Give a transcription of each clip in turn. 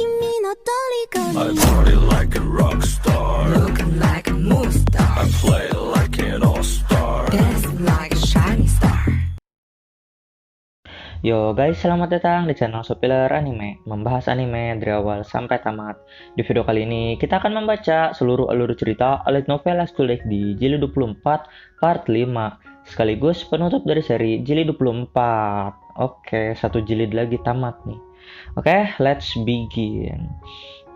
I party like a rock star. Looking like a movie star. I play like an all-star. Dancing like a shining star. Yo guys, selamat datang di channel Sopiler Anime, membahas anime dari awal sampai tamat. Di video kali ini, kita akan membaca seluruh alur cerita Light Novel School di Jilid 24 part 5, sekaligus penutup dari seri Jilid 24. Oke, satu jilid lagi tamat nih. Oke, let's begin.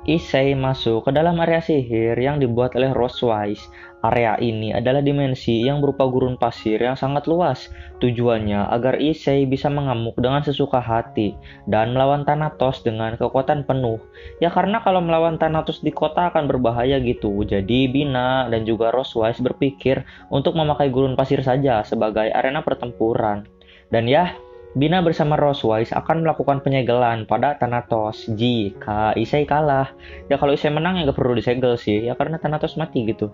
Issei masuk ke dalam area sihir yang dibuat oleh Rosewise. Area ini adalah dimensi yang berupa gurun pasir yang sangat luas. Tujuannya agar Issei bisa mengamuk dengan sesuka hati dan melawan Thanatos dengan kekuatan penuh. Ya karena kalau melawan Thanatos di kota akan berbahaya gitu. Jadi Bina dan juga Rosewise berpikir untuk memakai gurun pasir saja sebagai arena pertempuran. Dan ya, Bina bersama Rosewise akan melakukan penyegelan pada Thanatos jika Issei kalah. Ya kalau Issei menang ya gak perlu disegel sih, ya karena Thanatos mati gitu.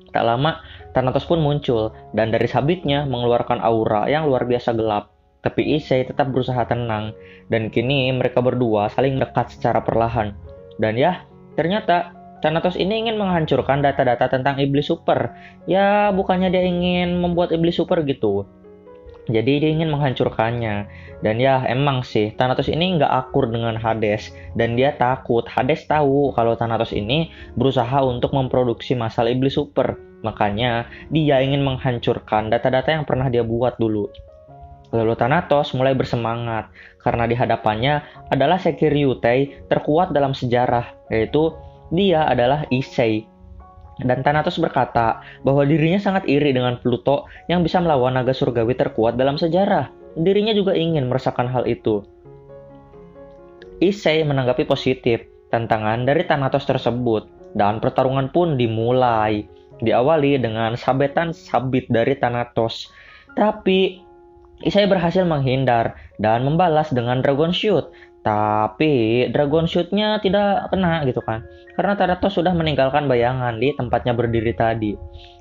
Tak lama, Thanatos pun muncul dan dari sabitnya mengeluarkan aura yang luar biasa gelap. Tapi Issei tetap berusaha tenang dan kini mereka berdua saling dekat secara perlahan. Dan ya, ternyata Thanatos ini ingin menghancurkan data-data tentang iblis super. Ya, bukannya dia ingin membuat iblis super gitu. Jadi dia ingin menghancurkannya. Dan ya emang sih Thanatos ini nggak akur dengan Hades. Dan dia takut Hades tahu kalau Thanatos ini berusaha untuk memproduksi masal iblis super. Makanya dia ingin menghancurkan data-data yang pernah dia buat dulu. Lalu Thanatos mulai bersemangat karena di hadapannya adalah Sekiryu-tei terkuat dalam sejarah, yaitu dia adalah Issei. Dan Thanatos berkata bahwa dirinya sangat iri dengan Pluto yang bisa melawan naga surgawi terkuat dalam sejarah. Dirinya juga ingin merasakan hal itu. Issei menanggapi positif tantangan dari Thanatos tersebut dan pertarungan pun dimulai. Diawali dengan sabetan sabit dari Thanatos. Tapi Issei berhasil menghindar dan membalas dengan Dragon Shoot. Tapi Dragon Shoot-nya tidak kena gitu kan. Karena Thanatos sudah meninggalkan bayangan di tempatnya berdiri tadi.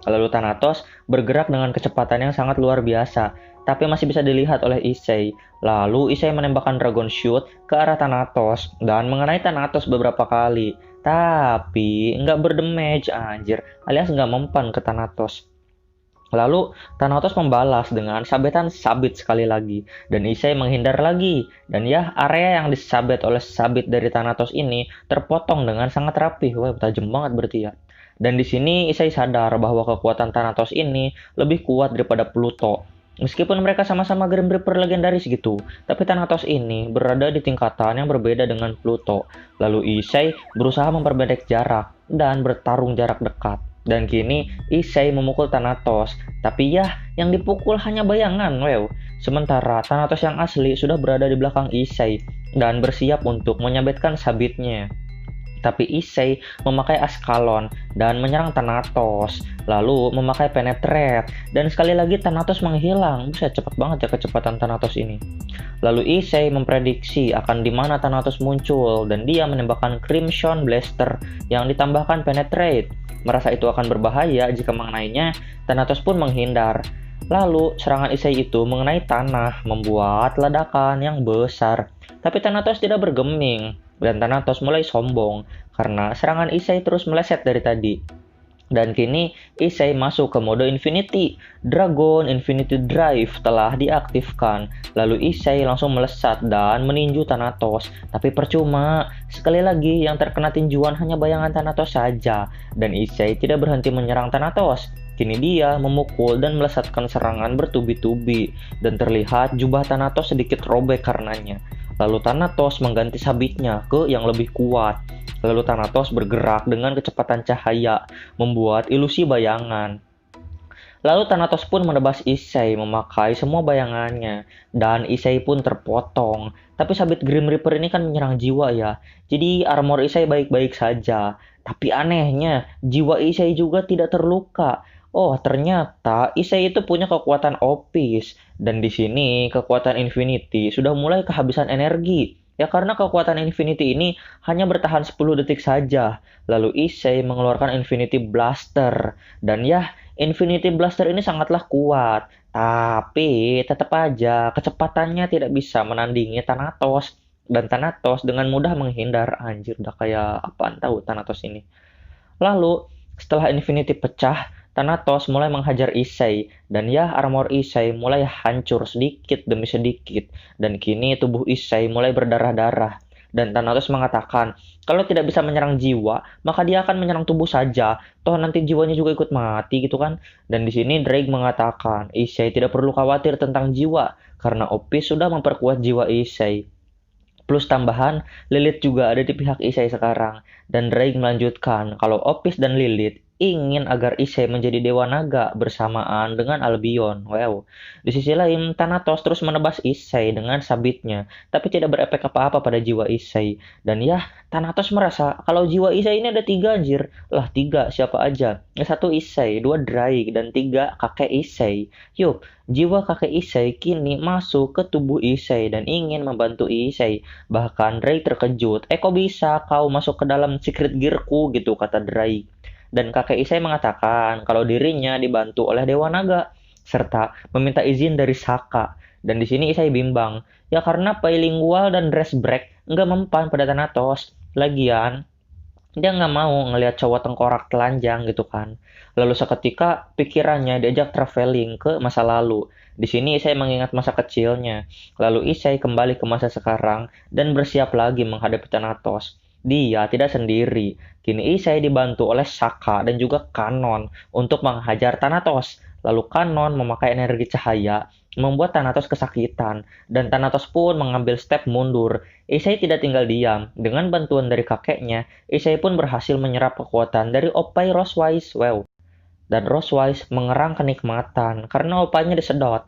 Lalu Thanatos bergerak dengan kecepatan yang sangat luar biasa. Tapi masih bisa dilihat oleh Issei. Lalu Issei menembakkan Dragon Shoot ke arah Thanatos. Dan mengenai Thanatos beberapa kali. Tapi nggak berdamage anjir. Alias nggak mempan ke Thanatos. Lalu Thanatos membalas dengan sabetan sabit sekali lagi dan Issei menghindar lagi. Dan ya area yang disabet oleh sabit dari Thanatos ini terpotong dengan sangat rapi. Wah, tajam banget berarti ya. Dan di sini Issei sadar bahwa kekuatan Thanatos ini lebih kuat daripada Pluto. Meskipun mereka sama-sama Grim Reaper legendaris gitu, tapi Thanatos ini berada di tingkatan yang berbeda dengan Pluto. Lalu Issei berusaha memperpendek jarak dan bertarung jarak dekat. Dan kini Issei memukul Thanatos. Tapi ya, yang dipukul hanya bayangan, wow. Sementara Thanatos yang asli sudah berada di belakang Issei dan bersiap untuk menyabetkan sabitnya. Tapi Issei memakai Askalon dan menyerang Thanatos. Lalu memakai Penetrate. Dan sekali lagi Thanatos menghilang. Buset, cepat banget ya kecepatan Thanatos ini. Lalu Issei memprediksi akan di mana Thanatos muncul. Dan dia menembakkan Crimson Blaster yang ditambahkan Penetrate. Merasa itu akan berbahaya jika mengenainya, Thanatos pun menghindar. Lalu serangan Issei itu mengenai tanah, membuat ledakan yang besar. Tapi Thanatos tidak bergeming, dan Thanatos mulai sombong karena serangan Issei terus meleset dari tadi. Dan kini Issei masuk ke mode Infinity. Dragon Infinity Drive telah diaktifkan. Lalu Issei langsung melesat dan meninju Thanatos. Tapi percuma, sekali lagi yang terkena tinjuan hanya bayangan Thanatos saja. Dan Issei tidak berhenti menyerang Thanatos. Kini dia memukul dan melesatkan serangan bertubi-tubi. Dan terlihat jubah Thanatos sedikit robek karenanya. Lalu Thanatos mengganti sabitnya ke yang lebih kuat. Lalu Thanatos bergerak dengan kecepatan cahaya, membuat ilusi bayangan. Lalu Thanatos pun menebas Issei memakai semua bayangannya. Dan Issei pun terpotong. Tapi sabit Grim Reaper ini kan menyerang jiwa ya. Jadi armor Issei baik-baik saja. Tapi anehnya, jiwa Issei juga tidak terluka. Oh, ternyata Issei itu punya kekuatan Opis. Dan di sini kekuatan Infinity sudah mulai kehabisan energi. Ya karena kekuatan Infinity ini hanya bertahan 10 detik saja. Lalu Issei mengeluarkan Infinity Blaster. Dan ya, Infinity Blaster ini sangatlah kuat. Tapi tetap aja kecepatannya tidak bisa menandingi Thanatos. dan Thanatos dengan mudah menghindar. Anjir, udah kayak apaan tahu Thanatos ini. Lalu, setelah Infinity pecah, Thanatos mulai menghajar Issei, dan ya armor Issei mulai hancur sedikit demi sedikit, dan kini tubuh Issei mulai berdarah-darah. Dan Thanatos mengatakan, kalau tidak bisa menyerang jiwa, maka dia akan menyerang tubuh saja. Toh nanti jiwanya juga ikut mati gitu kan. Dan di sini Drake mengatakan, Issei tidak perlu khawatir tentang jiwa, karena Opis sudah memperkuat jiwa Issei. Plus tambahan, Lilith juga ada di pihak Issei sekarang. Dan Drake melanjutkan, kalau Opis dan Lilith ingin agar Issei menjadi Dewa Naga bersamaan dengan Albion. Wow. Di sisi lain, Thanatos terus menebas Issei dengan sabitnya, tapi tidak berefek apa-apa pada jiwa Issei. Dan ya, Thanatos merasa kalau jiwa Issei ini ada 3 anjir. Lah 3 siapa aja? 1 Issei, 2 Drake, dan 3 kakek Issei. Yuk, jiwa kakek Issei kini masuk ke tubuh Issei dan ingin membantu Issei. Bahkan Drake terkejut, kok bisa kau masuk ke dalam secret gearku gitu, kata Drake. Dan kakek Issei mengatakan kalau dirinya dibantu oleh Dewa Naga, serta meminta izin dari Saka. Dan di sini Issei bimbang, ya karena bilingual dan dress break nggak mempan pada Thanatos. Lagian, dia nggak mau ngelihat cowok tengkorak telanjang gitu kan. Lalu seketika pikirannya diajak traveling ke masa lalu. Di sini Issei mengingat masa kecilnya. Lalu Issei kembali ke masa sekarang dan bersiap lagi menghadapi Thanatos. Dia tidak sendiri. Kini Issei dibantu oleh Saka dan juga Kanon untuk menghajar Thanatos. Lalu Kanon memakai energi cahaya, membuat Thanatos kesakitan, dan Thanatos pun mengambil step mundur. Issei tidak tinggal diam. Dengan bantuan dari kakeknya, Issei pun berhasil menyerap kekuatan dari Opai Rosewise. Wow. Dan Rosewise mengerang kenikmatan karena opanya disedot.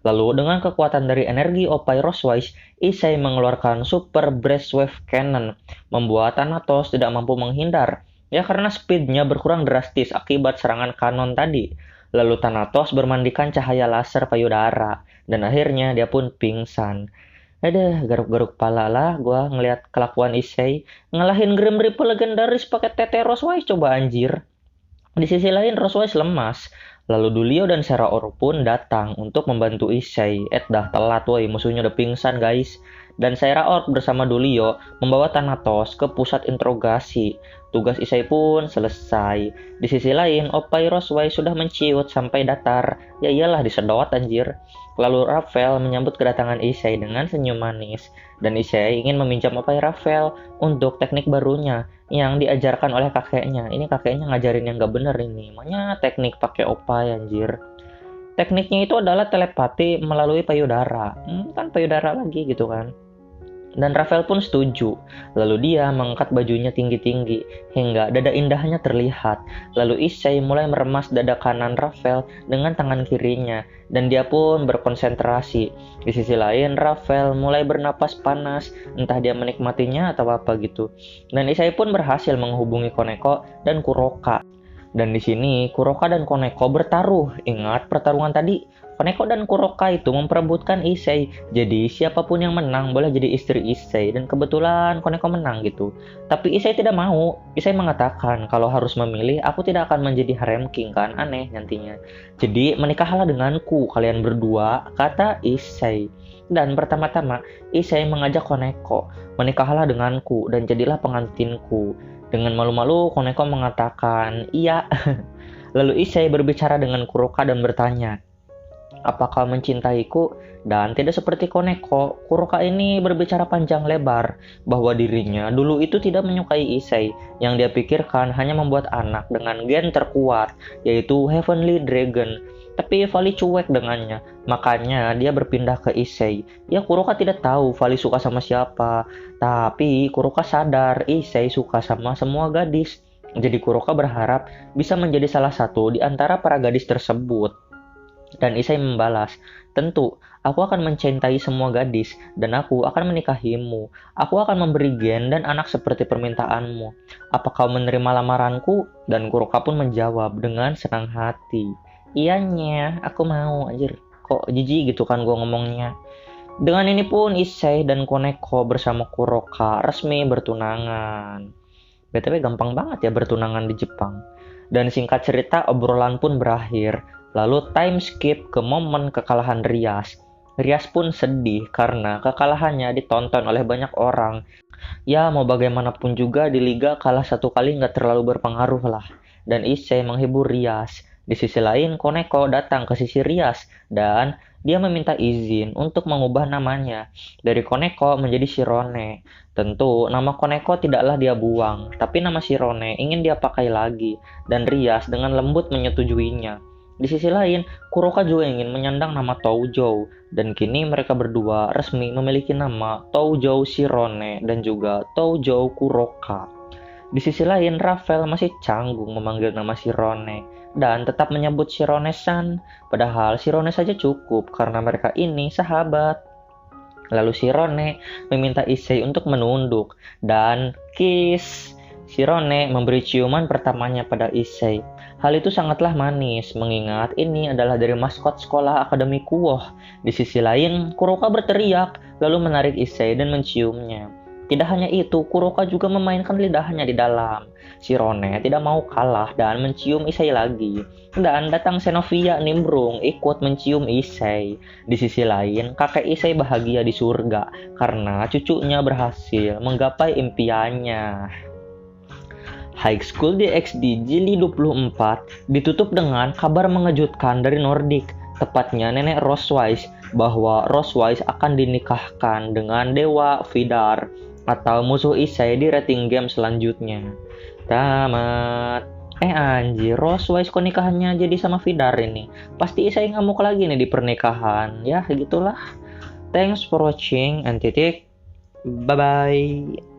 Lalu dengan kekuatan dari energi Opai Rosewise, Issei mengeluarkan Super Breathwave Cannon, membuat Thanatos tidak mampu menghindar. Ya karena speednya berkurang drastis akibat serangan kanon tadi. Lalu Thanatos bermandikan cahaya laser payudara, dan akhirnya dia pun pingsan. Garuk-garuk pala lah gua ngeliat kelakuan Issei. Ngalahin Grim Reaper legendaris pakai TT Rosewise coba anjir. Di sisi lain, Rosewise lemas. Lalu Dulio dan Seraor pun datang untuk membantu Issei. Dah telat woi, musuhnya udah pingsan guys. Dan Seraor bersama Dulio membawa Thanatos ke pusat interogasi. Tugas Issei pun selesai. Di sisi lain, Opai Rosewise sudah menciut sampai datar. Ya iyalah disedot anjir. Lalu Raphael menyambut kedatangan Issei dengan senyum manis. Dan Issei ingin meminjam Opai Raphael untuk teknik barunya yang diajarkan oleh kakeknya. Ini kakeknya ngajarin yang gak bener ini. Makanya teknik pakai Opai anjir. Tekniknya itu adalah telepati melalui payudara. Kan payudara lagi gitu kan. Dan Raphael pun setuju. Lalu dia mengangkat bajunya tinggi-tinggi hingga dada indahnya terlihat. Lalu Issei mulai meremas dada kanan Raphael dengan tangan kirinya. Dan dia pun berkonsentrasi. Di sisi lain, Raphael mulai bernapas panas. Entah dia menikmatinya atau apa gitu. Dan Issei pun berhasil menghubungi Koneko dan Kuroka. Dan di sini Kuroka dan Koneko bertaruh. Ingat pertarungan tadi? Koneko dan Kuroka itu memperebutkan Issei. Jadi siapapun yang menang boleh jadi istri Issei. Dan kebetulan Koneko menang gitu. Tapi Issei tidak mau. Issei mengatakan kalau harus memilih aku tidak akan menjadi harem king kan. Aneh nantinya. Jadi menikahlah denganku kalian berdua, kata Issei. Dan pertama-tama Issei mengajak Koneko, menikahlah denganku dan jadilah pengantinku. Dengan malu-malu Koneko mengatakan iya. Lalu Issei berbicara dengan Kuroka dan bertanya, apakah mencintaiku? Dan tidak seperti Koneko, Kuroka ini berbicara panjang lebar bahwa dirinya dulu itu tidak menyukai Issei. Yang dia pikirkan hanya membuat anak dengan gen terkuat, yaitu Heavenly Dragon. Tapi Vali cuek dengannya, makanya dia berpindah ke Issei. Ya Kuroka tidak tahu Vali suka sama siapa, tapi Kuroka sadar Issei suka sama semua gadis. Jadi Kuroka berharap bisa menjadi salah satu di antara para gadis tersebut. Dan Issei membalas, tentu, aku akan mencintai semua gadis, dan aku akan menikahimu. Aku akan memberi gen dan anak seperti permintaanmu. Apa kau menerima lamaranku? Dan Kuroka pun menjawab dengan senang hati. Iyanya, aku mau. Anjir, kok jijik gitu kan gue ngomongnya. Dengan ini pun Issei dan Koneko bersama Kuroka resmi bertunangan. BTW gampang banget ya bertunangan di Jepang. Dan singkat cerita obrolan pun berakhir. Lalu time skip ke momen kekalahan Rias. Rias pun sedih karena kekalahannya ditonton oleh banyak orang. Ya, mau bagaimanapun juga di liga kalah satu kali nggak terlalu berpengaruh lah. Dan Issei menghibur Rias. Di sisi lain, Koneko datang ke sisi Rias dan dia meminta izin untuk mengubah namanya dari Koneko menjadi Shirone. Tentu, nama Koneko tidaklah dia buang, tapi nama Shirone ingin dia pakai lagi, dan Rias dengan lembut menyetujuinya. Di sisi lain, Kuroka juga ingin menyandang nama Toujou, dan kini mereka berdua resmi memiliki nama Toujou Shirone dan juga Toujou Kuroka. Di sisi lain, Rafael masih canggung memanggil nama Shirone, dan tetap menyebut Shirone-san, padahal Shirone saja cukup karena mereka ini sahabat. Lalu Shirone meminta Issei untuk menunduk, dan kiss. Shirone memberi ciuman pertamanya pada Issei. Hal itu sangatlah manis, mengingat ini adalah dari maskot sekolah Akademi Kuoh. Di sisi lain, Kuroka berteriak, lalu menarik Issei dan menciumnya. Tidak hanya itu, Kuroka juga memainkan lidahnya di dalam. Shirone tidak mau kalah dan mencium Issei lagi. Dan datang Xenovia nimbrung ikut mencium Issei. Di sisi lain, kakek Issei bahagia di surga karena cucunya berhasil menggapai impiannya. High School DxD Jili 24 ditutup dengan kabar mengejutkan dari Nordic, tepatnya nenek Rosewise, bahwa Rosewise akan dinikahkan dengan Dewa Vidar atau musuh Issei di rating game selanjutnya. Tamat. Anjir, Rosewise kok nikahannya jadi sama Vidar ini? Pasti Issei ngamuk lagi nih di pernikahan. Ya, gitulah. Thanks for watching and titik. Bye-bye.